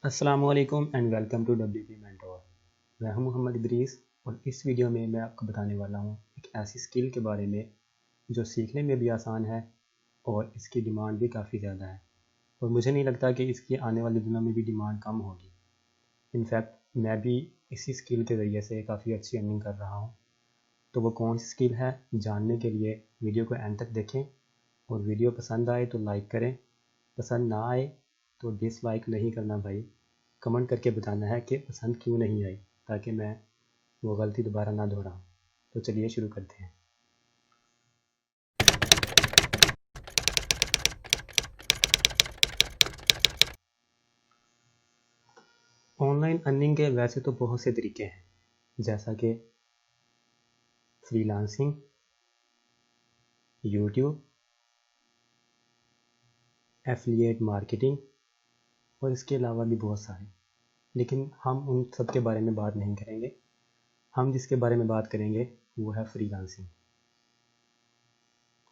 अस्सलामुअलैकुम and welcome to WP mentor. मैं हूं मोहम्मद इदरीस और इस वीडियो में मैं आपको बताने वाला हूं एक ऐसी स्किल के बारे में जो सीखने में भी आसान है और इसकी डिमांड भी काफ़ी ज़्यादा है और मुझे नहीं लगता कि इसकी आने वाले दिनों में भी डिमांड कम होगी। इनफैक्ट मैं भी इसी स्किल के ज़रिए से काफ़ी अच्छी अर्निंग कर रहा हूँ। तो वो कौन सी स्किल है, जानने के लिए वीडियो को एंड तक देखें और वीडियो पसंद आए तो लाइक करें, पसंद ना आए तो डिसलाइक नहीं करना भाई। कमेंट करके बताना है कि पसंद क्यों नहीं आई, ताकि मैं वो गलती दोबारा ना दोहराऊं। तो चलिए शुरू करते हैं। ऑनलाइन अर्निंग के वैसे तो बहुत से तरीके हैं, जैसा कि फ्रीलांसिंग, यूट्यूब, एफिलिएट मार्केटिंग और इसके अलावा भी बहुत सारे। लेकिन हम उन सब के बारे में बात नहीं करेंगे। हम जिसके बारे में बात करेंगे वो है फ्रीलांसिंग।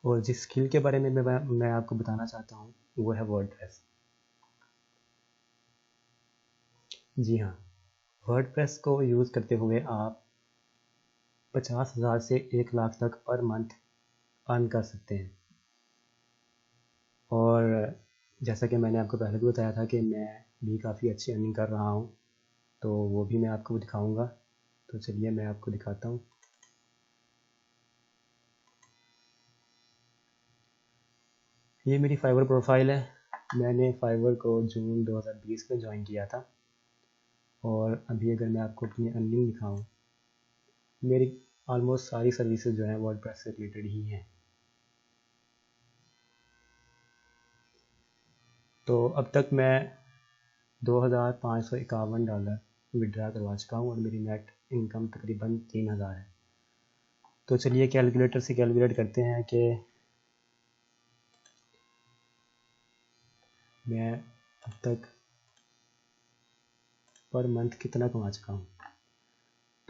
और जिस स्किल के बारे में मैं आपको बताना चाहता हूँ वो है वर्डप्रेस। जी हाँ, वर्डप्रेस को यूज़ करते हुए आप 50,000 से 1 लाख तक पर मंथ अर्न कर सकते हैं। और जैसा कि मैंने आपको पहले भी बताया था कि मैं भी काफ़ी अच्छी अर्निंग कर रहा हूँ, तो वो भी मैं आपको दिखाऊंगा। तो चलिए मैं आपको दिखाता हूँ। ये मेरी फाइवर प्रोफाइल है। मैंने फाइवर को जून 2020 में ज्वाइन किया था और अभी अगर मैं आपको अपनी अर्निंग दिखाऊँ, मेरी ऑलमोस्ट सारी सर्विसेज जो हैं वर्डप्रेस से रिलेटेड ही हैं। तो अब तक मैं $2,551 विड्रा करवा चुका हूँ और मेरी नेट इनकम तकरीबन 3,000 है। तो चलिए कैलकुलेटर से कैलकुलेट करते हैं कि मैं अब तक पर मंथ कितना कमा चुका हूँ।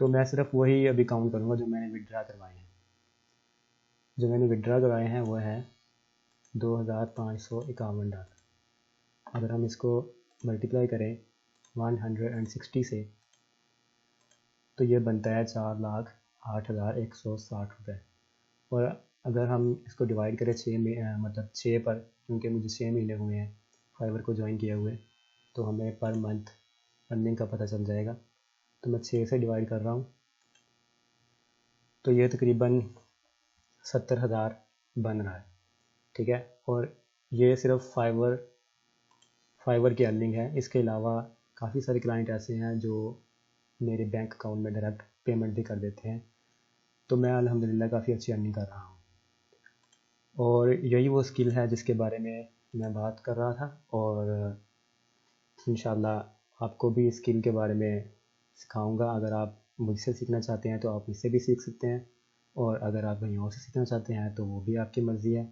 तो मैं सिर्फ वही अभी काउंट करूँगा जो मैंने विड्रा करवाए हैं। जो मैंने विड्रा करवाए हैं वो है $2,551। अगर हम इसको मल्टीप्लाई करें 160 से तो ये बनता है 4,08,160 रुपये। और अगर हम इसको डिवाइड करें 6 में, मतलब 6 पर, क्योंकि मुझे 6 महीने हुए हैं फाइवर को ज्वाइन किए हुए, तो हमें पर मंथ अर्निंग का पता चल जाएगा। तो मैं 6 से डिवाइड कर रहा हूँ, तो ये तकरीबन 70,000 बन रहा है। ठीक है, और ये सिर्फ फाइवर की अर्निंग है। इसके अलावा काफ़ी सारे क्लाइंट ऐसे हैं जो मेरे बैंक अकाउंट में डायरेक्ट पेमेंट भी कर देते हैं। तो मैं अल्हम्दुलिल्लाह काफ़ी अच्छी अर्निंग कर रहा हूँ और यही वो स्किल है जिसके बारे में मैं बात कर रहा था। और इंशाल्लाह आपको भी स्किल के बारे में सिखाऊंगा। अगर आप मुझसे सीखना चाहते हैं तो आप मुझसे भी सीख सकते हैं, और अगर आप कहीं और से सीखना चाहते हैं तो वो भी आपकी मर्ज़ी है।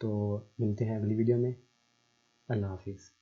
तो मिलते हैं अगली वीडियो में। अल्लाह हाफिज़।